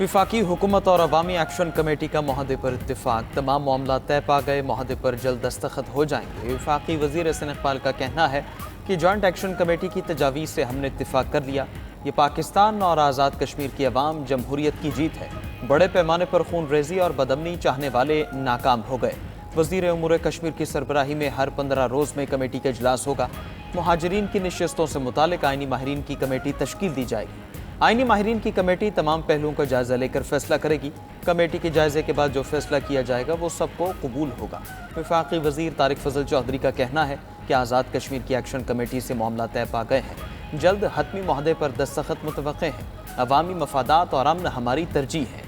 वफाकी हुकूमत और अवामी एक्शन कमेटी का मुआहदे पर इत्तेफाक, तमाम मामला तय पा गए, मुआहदे पर जल्द दस्तखत हो जाएंगे। वफाकी वज़ीर एहसन इक़बाल का कहना है कि जॉइंट एक्शन कमेटी की तजावीज़ से हमने इत्तेफाक कर लिया। ये पाकिस्तान और आज़ाद कश्मीर की अवाम जमहूरियत की जीत है। बड़े पैमाने पर खून रेजी और बदअमनी चाहने वाले नाकाम हो गए। वज़ीर उमूर कश्मीर की सरबराही में हर 15 रोज़ में कमेटी का इजलास होगा। मुहाजिरीन की नशिस्तों से मुतालिक आइनी माहिरीन की कमेटी तश्कील दी जाएगी। आइनी माहिरीन की कमेटी तमाम पहलुओं का जायजा लेकर फैसला करेगी। कमेटी के जायजे के बाद जो फैसला किया जाएगा वो सबको कबूल होगा। वफाकी वज़ीर तारिक फजल चौधरी का कहना है कि आज़ाद कश्मीर की एक्शन कमेटी से मामला तय पा गए हैं। जल्द हतमी मुआहदे पर दस्तखत मुतवक्के हैं। अवामी मफादात और अमन हमारी तरजीह है।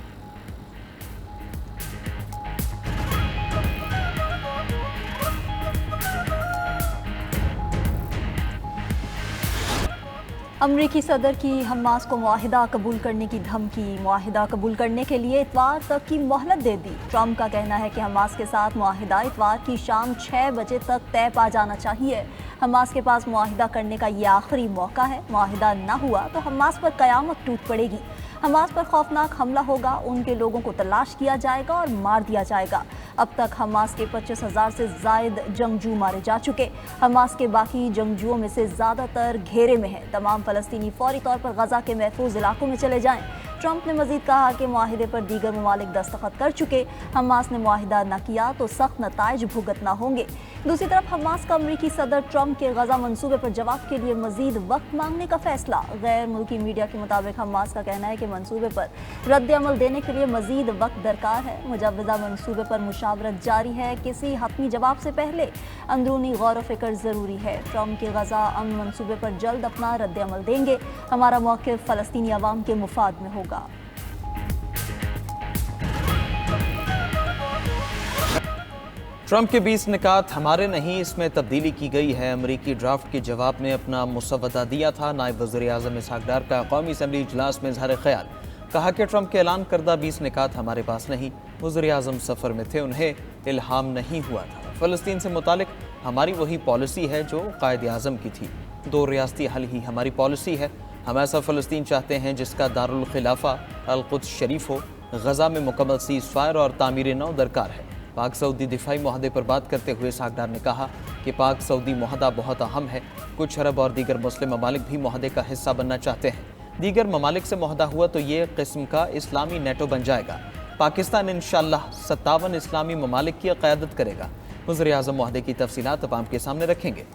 अमरीकी सदर की हमास को मुआहिदा कबूल करने की धमकी। मुआहिदा कबूल करने के लिए इतवार तक की मोहलत दे दी। ट्रंप का कहना है कि हमास के साथ मुआहिदा इतवार की शाम 6 बजे तक तय पा जाना चाहिए। हमास के पास मुआहिदा करने का ये आखिरी मौका है। मुआहिदा ना हुआ तो हमास पर कयामत टूट पड़ेगी। हमास पर खौफनाक हमला होगा, उनके लोगों को तलाश किया जाएगा और मार दिया जाएगा। अब तक हमास के 25,000 से ज़ायद जंगजू मारे जा चुके। हमास के बाकी जंगजुओं में से ज़्यादातर घेरे में हैं। तमाम फ़लस्तीनी फौरी तौर पर गज़ा के महफूज इलाकों में चले जाएं। ट्रंप ने मजीद कहा कि मुआहिदे पर दीगर ममालिक दस्तखत कर चुके। हमास ने मुआहिदा न किया तो सख्त नताइज भुगतना होंगे। दूसरी तरफ हमास का अमरीकी सदर ट्रंप के गज़ा मंसूबे पर जवाब के लिए मजीद वक्त मांगने का फैसला। गैर मुल्की मीडिया के मुताबिक हमास का कहना है कि मंसूबे पर रद्द अमल देने के लिए मजीद वक्त दरकार है। मुजव्वज़ा मंसूबे पर मुशावरत जारी है। किसी हतमी जवाब से पहले अंदरूनी गौर व फिक्र ज़रूरी है। ट्रंप के गज़ा अमन मंसूबे पर जल्द अपना रद्द अमल देंगे। हमारा मौक़िफ़ फ़लस्तीनी अवाम के मुफाद में होगा। ट्रंप के 20 निकात हमारे नहीं, इसमें तब्दीली की गई है। अमरीकी ड्राफ्ट के जवाब में अपना मुसवदा दिया था। नायब वज़ीर आज़म इसहाक़ डार का कौमी असम्बली इजलास में इज़हार ख्याल। कहा कि ट्रंप के ऐलान करदा 20 निकात हमारे पास नहीं। वज़ीर आज़म सफ़र में थे, उन्हें इल्हाम नहीं हुआ था। फ़लस्तीन से मुतालिक हमारी वही पॉलिसी है जो कायद आज़म की थी। 2 रियासती हल ही हमारी पॉलिसी है। हम ऐसा फ़लस्तीन चाहते हैं जिसका दारुल खिलाफा अल-कुद्स शरीफ हो। गज़ा में मुकम्मल सीज़ फायर और तामीर नौ दरकार है। पाक सऊदी दिफाई मुआहदे पर बात करते हुए इसहाक़ डार ने कहा कि पाक सऊदी मुआहदा बहुत अहम है। कुछ अरब और दीगर मुस्लिम ममालिक भी मुआहदे का हिस्सा बनना चाहते हैं। दीगर ममालिक से मुआहदा हुआ तो ये किस्म का इस्लामी नेटो बन जाएगा। पाकिस्तान इंशाअल्लाह 57 इस्लामी ममालिक की क़यादत करेगा। वज़ीर आज़म मुआहदे की तफसीलात अवाम के सामने रखेंगे।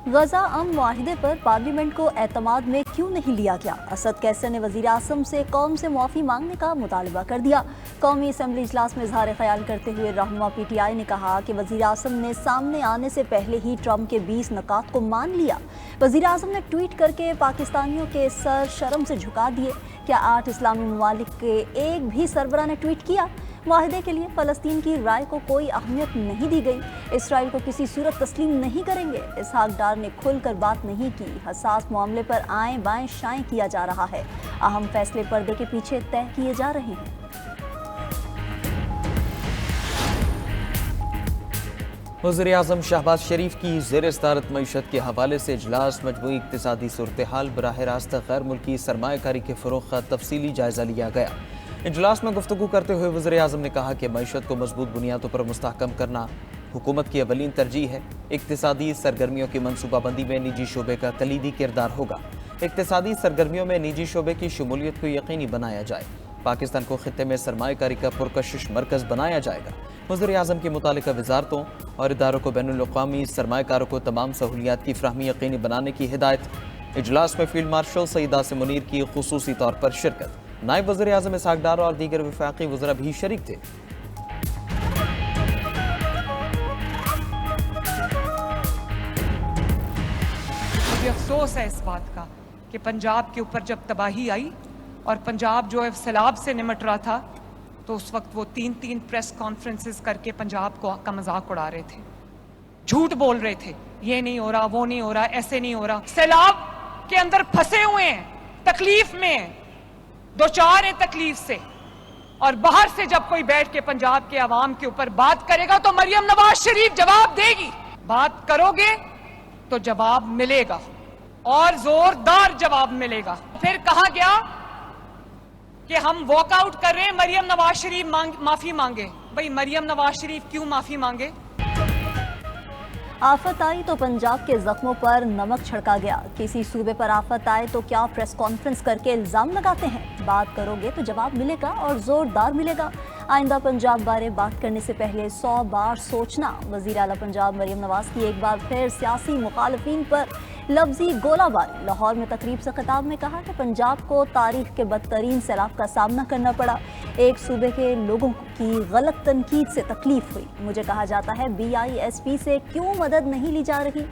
गज़ा अमन मुआहिदे पर पार्लियामेंट को एतमाद में क्यों नहीं लिया गया? असद कैसर ने वज़ीर आज़म से कौम से मुआफ़ी मांगने का मुतालबा कर दिया। कौमी असम्बली इजलास में इज़हार ख्याल करते हुए रहनुमा PTI ने कहा कि वज़ीर आज़म ने सामने आने से पहले ही ट्रंप के 20 नकात को मान लिया। वज़ीर आज़म ने ट्वीट करके पाकिस्तानियों के सर शर्म से झुका दिए। क्या 8 इस्लामी ममालिक के एक भी सरबरा ने ट्वीट किया? मुआहिदे के लिए फ़लस्तीन की राय को कोई अहमियत नहीं दी गई। इसराइल को किसी सूरत तस्लीम नहीं करेंगे। इसहाक़ डार ने खुलकर बात नहीं की। हसास मामले पर आएँ बाएँ शाएँ किया जा रहा है। अहम फैसले पर्दे के पीछे तय किए जा रहे हैं। वज़ीर आज़म शहबाज शरीफ की ज़ेर सदारत मईशत के हवाले से इजलास मजमूई इक़्तिसादी सूरत हाल बराह रास्त गैर मुल्की सरमायाकारी के फ़रोग़ का तफसीली जायज़ा लिया गया। इजलास में गुफ्तगू करते हुए वज़ीर आज़म ने कहा कि मईशत को मजबूत बुनियादों पर मुस्तहकम करना हुकूमत की अवलीन तरजीह है। इक़्तिसादी सरगर्मियों की मनसूबाबंदी में निजी शोबे का कलीदी किरदार होगा। इक़्तिसादी सरगर्मियों में निजी शोबे की शमूलियत को यकीनी बनाया जाए। पाकिस्तान को खित्ते में सरमायाकारी का पुरकशिश मरकज़ बनाया जाएगा। वज़ीर आज़म की मुतालिका वज़ारतों और इदारों को बैनुल-अक़वामी सरमायाकारों को तमाम सहूलियात की फ़राहमी यकीनी बनाने की हिदायत। इजलास में फील्ड मार्शल सईद आसिम मुनीर की खुसूसी तौर पर शिरकत। नायब वज़ीर आज़म इसहाक़ डार और दीगर वफ़ाक़ी वज़रा भी शरीक थे। मुझे अफसोस है इस बात का कि पंजाब के ऊपर जब तबाही आई और पंजाब जो है सैलाब से निमट रहा था, तो उस वक्त वो 3 प्रेस कॉन्फ्रेंसेस करके पंजाब का मजाक उड़ा रहे थे, झूठ बोल रहे थे, ये नहीं हो रहा, वो नहीं हो रहा, ऐसे नहीं हो रहा। सैलाब के अंदर फंसे हुए हैं, तकलीफ में हैं, 2-4 हैं तकलीफ से, और बाहर से जब कोई बैठ के पंजाब के अवाम के ऊपर बात करेगा तो मरियम नवाज शरीफ जवाब देगी। बात करोगे तो जवाब मिलेगा और जोरदार जवाब मिलेगा। फिर कहा गया कि हम वॉकआउट कर रहे हैं, मरियम नवाज शरीफ माफी मांगे। भाई मरियम नवाज शरीफ क्यों माफी मांगे? आफत आई तो पंजाब के जख्मों पर नमक छिड़का गया। किसी सूबे पर आफत आए तो क्या प्रेस कॉन्फ्रेंस करके इल्जाम लगाते हैं? बात करोगे तो जवाब मिलेगा और जोरदार मिलेगा। आइंदा पंजाब बारे बात करने से पहले 100 बार सोचना। वज़ीर आला पंजाब मरियम नवाज की एक बार फिर सियासी मुखालफिन पर लफ्जी गोलाबारी। लाहौर में तकरीब से खिताब में कहा कि पंजाब को तारीख के बदतरीन सैलाब का सामना करना पड़ा। एक सूबे के लोगों की गलत तनकीद से तकलीफ हुई। मुझे कहा जाता है BISP से क्यों मदद नहीं ली जा रही?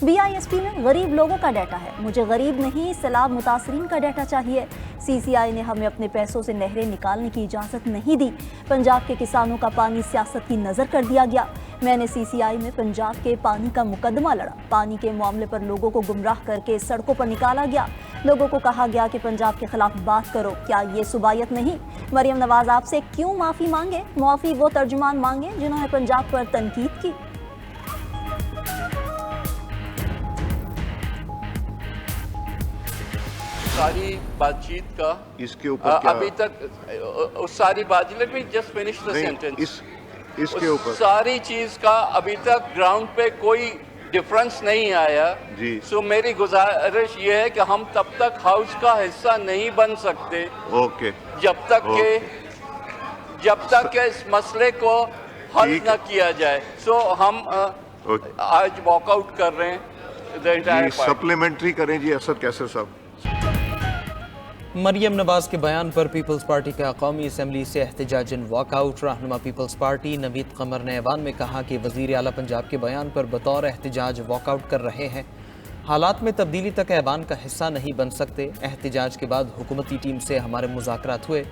BISP में गरीब लोगों का डाटा है। मुझे गरीब नहीं, सैलाब मुतासरीन का डाटा चाहिए। CCI ने हमें अपने पैसों से नहरें निकालने की इजाज़त नहीं दी। पंजाब के किसानों का पानी सियासत की नज़र कर दिया गया। मैंने CCI में पंजाब के पानी का मुकदमा लड़ा। पानी के मामले पर लोगों को गुमराह करके सड़कों पर निकाला गया। लोगों को कहा गया कि पंजाब के खिलाफ बात करो। क्या ये सुबायत नहीं? मरियम नवाज आपसे क्यों माफ़ी मांगे? माफ़ी वो तर्जुमान मांगे जिन्होंने पंजाब पर तनकीद की। सारी बातचीत का इसके ऊपर क्या अभी तक उस सारी बातचीत, let me just finish the sentence. इसके ऊपर सारी चीज का अभी तक ग्राउंड पे कोई डिफरेंस नहीं आया जी। सो मेरी गुजारिश ये है कि हम तब तक हाउस का हिस्सा नहीं बन सकते ओके जब तक के इस मसले को हल ठीक न किया जाए। सो हम आज वॉकआउट कर रहे हैं द एंटायर जी। पार्टी। सप्लीमेंट्री करें जी असद कैसर साहब। मरियम नवाज के बयान पर पीपल्स पार्टी का कौमी असम्बली से एहतजाजन वॉकआउट। रहनुमा पीपल्स पार्टी नवीद कमर ने ऐवान में कहा कि वज़ीर आला पंजाब के बयान पर बतौर एहतजाज वॉकआउट कर रहे हैं। हालात में तब्दीली तक ऐवान का हिस्सा नहीं बन सकते। एहतजाज के बाद हुकूमती टीम से हमारे मुज़ाकरात हुए।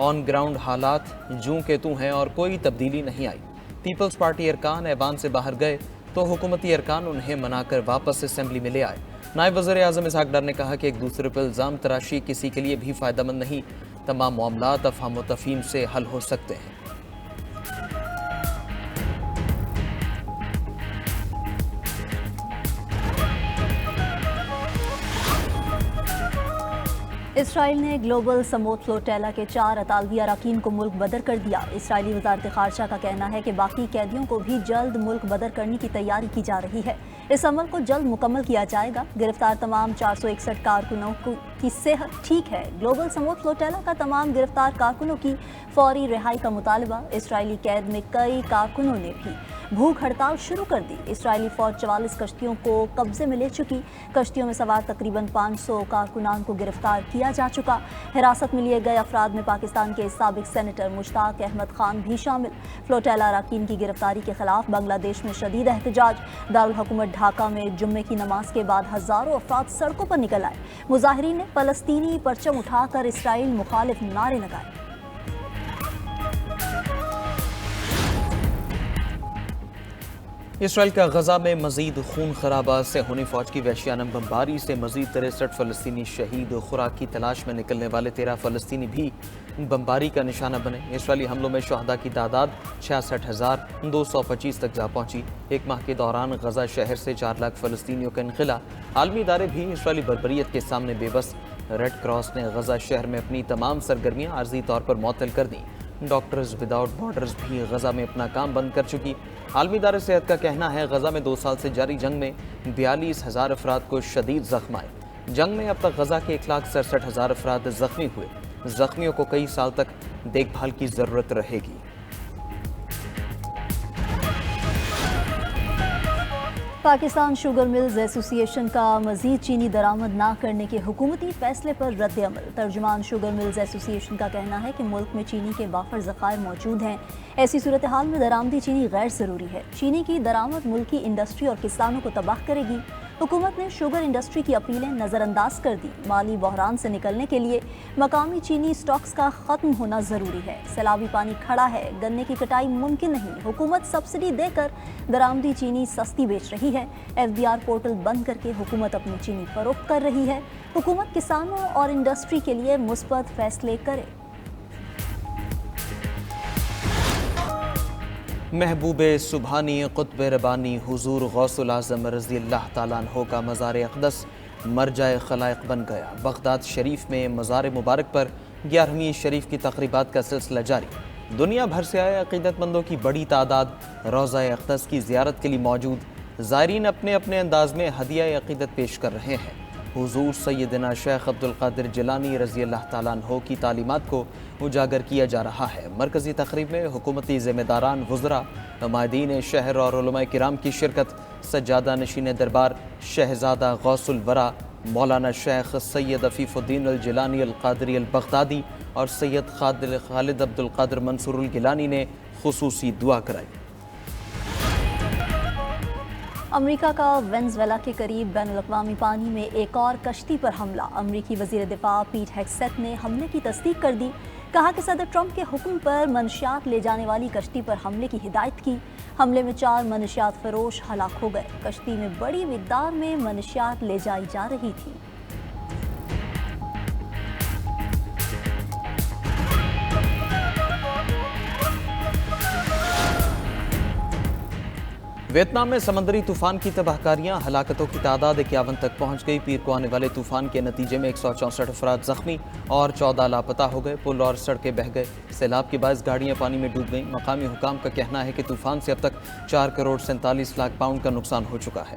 ऑन ग्राउंड हालात जूं के तूं हैं और कोई तब्दीली नहीं आई। पीपल्स पार्टी अरकान ऐवान से बाहर गए तो हुकूमती अरकान उन्हें मनाकर वापस असम्बली में ले आए। नायब वज़ीर आज़म इसहाक़ डार ने कहा कि एक दूसरे पर इल्ज़ाम तराशी किसी के लिए भी फ़ायदेमंद नहीं। तमाम मामलात अफ़हाम व तफ़हीम से हल हो सकते हैं। इसराइल ने ग्लोबल समोत फ्लोटेला के 4 अतालवी अराकीन को मुल्क बदर कर दिया। इसराइली वज़ारत ख़ारजा का कहना है कि बाकी कैदियों को भी जल्द मुल्क बदर करने की तैयारी की जा रही है। इस अमल को जल्द मुकम्मल किया जाएगा। गिरफ्तार तमाम 461 कारकुनों की सेहत ठीक है। ग्लोबल समोत फ्लोटेला का तमाम गिरफ्तार कारकुनों की फौरी रिहाई का मुतालबा। इसराइली कैद में कई कारकुनों ने भी भूख हड़ताल शुरू कर दी। इसराइली फौज 44 कश्तियों को कब्जे में ले चुकी। कश्तियों में सवार तकरीबन 500 कारकुनान को गिरफ्तार किया जा चुका। हिरासत में लिए गए अफराद में पाकिस्तान के साबिक सेनेटर मुश्ताक अहमद खान भी शामिल। फ्लोटेला अराकीन की गिरफ्तारी के खिलाफ बांग्लादेश में शदीद एहतजाज। दारुल हुकूमत ढाका में जुम्मे की नमाज के बाद हज़ारों अफराद सड़कों पर निकल आए। मुजाहिरीन ने फ़लस्तीनी परचम उठाकर इसराइल मुखालिफ नारे लगाए। इसराइल का गजा में मजीद खून खराबा से होनी फौज की वहशियाना बमबारी से मजीद 63 फ़लस्तीनी शहीद। खुराक की तलाश में निकलने वाले 13 फ़लस्तीनी भी बमबारी का निशाना बने। इसराइली हमलों में शहदा की तादाद 66,225 तक जा पहुंची। एक माह के दौरान गजा शहर से 4 लाख फ़लस्तीनियों का इनखिला। आलमी इदारे भी इसराइली बर्बरियत के सामने बेबस। रेड क्रॉस ने गजा शहर में अपनी तमाम सरगर्मियाँ आर्जी तौर पर मुअत्तल कर दी। डॉक्टर्स विदाउट बॉर्डर्स भी गजा में अपना काम बंद कर चुकी। आलमी इदारे सेहत का कहना है गजा में 2 साल से जारी जंग में 42,000 अफराद को शदीद जख्म आए। जंग में अब तक गजा के 1,67,000 अफराद जख्मी हुए। जख्मियों को कई साल तक देखभाल की ज़रूरत रहेगी। पाकिस्तान शुगर मिल्स एसोसिएशन का मजीद चीनी दरामद ना करने के हुकूमती फैसले पर रद्द अमल। तर्जुमान शुगर मिल्स एसोसिएशन का कहना है कि मुल्क में चीनी के वाफर ज़खायर मौजूद हैं। ऐसी सूरत हाल में दरामदी चीनी गैर ज़रूरी है। चीनी की दरामद मुल्की इंडस्ट्री और किसानों को तबाह करेगी। हुकूमत ने शुगर इंडस्ट्री की अपीलें नज़रअंदाज कर दी। माली बहरान से निकलने के लिए मकामी चीनी स्टॉक्स का ख़त्म होना ज़रूरी है। सैलाबी पानी खड़ा है, गन्ने की कटाई मुमकिन नहीं। हुकूमत सब्सिडी देकर दरामदी चीनी सस्ती बेच रही है। FBR पोर्टल बंद करके हुकूमत अपनी चीनी फरोख्त कर रही है। हुकूमत किसानों और इंडस्ट्री के लिए मुस्बत फैसले करे। محبوب سبحانی قطب ربانی حضور غوث العظم رضی اللہ تعالیٰ عنہ کا مزار اقدس مرجع خلائق بن گیا۔ بغداد شریف میں مزار مبارک پر 11ویں شریف کی تقریبات کا سلسلہ جاری۔ دنیا بھر سے آئے عقیدت مندوں کی بڑی تعداد روضہ اقدس کی زیارت کے لیے موجود۔ زائرین اپنے اپنے انداز میں ہدیہ عقیدت پیش کر رہے ہیں۔ حضور سیدنا شیخ عبدالقادر جیلانی رضی اللہ تعالیٰ عنہ کی تعلیمات کو اجاگر کیا جا رہا ہے۔ مرکزی تقریب میں حکومتی ذمہ داران، وزراء، نمائندین شہر اور علماء کرام کی شرکت۔ سجادہ نشین دربار شہزادہ غوث الورا مولانا شیخ سید عفیف الدین الجیلانی القادری البغدادی اور سید خالد عبدالقادر منصور الگیلانی نے خصوصی دعا کرائی۔ امریکہ کا وینزویلا کے قریب بین الاقوامی پانی میں ایک اور کشتی پر حملہ۔ امریکی وزیر دفاع پیٹ ہیگسیت نے حملے کی تصدیق کر دی۔ کہا کہ صدر ٹرمپ کے حکم پر منشیات لے جانے والی کشتی پر حملے کی ہدایت کی۔ حملے میں 4 منشیات فروش ہلاک ہو گئے۔ کشتی میں بڑی مقدار میں منشیات لے جائی جا رہی تھی۔ ویتنام میں سمندری طوفان کی تباہ کاریاں، ہلاکتوں کی تعداد 51 تک پہنچ گئی۔ پیر کو آنے والے طوفان کے نتیجے میں 164 افراد زخمی اور 14 لاپتہ ہو گئے۔ پل اور سڑکیں بہہ گئے۔ سیلاب کے باعث گاڑیاں پانی میں ڈوب گئیں۔ مقامی حکام کا کہنا ہے کہ طوفان سے اب تک 4 کروڑ 47 لاکھ پاؤنڈ کا نقصان ہو چکا ہے۔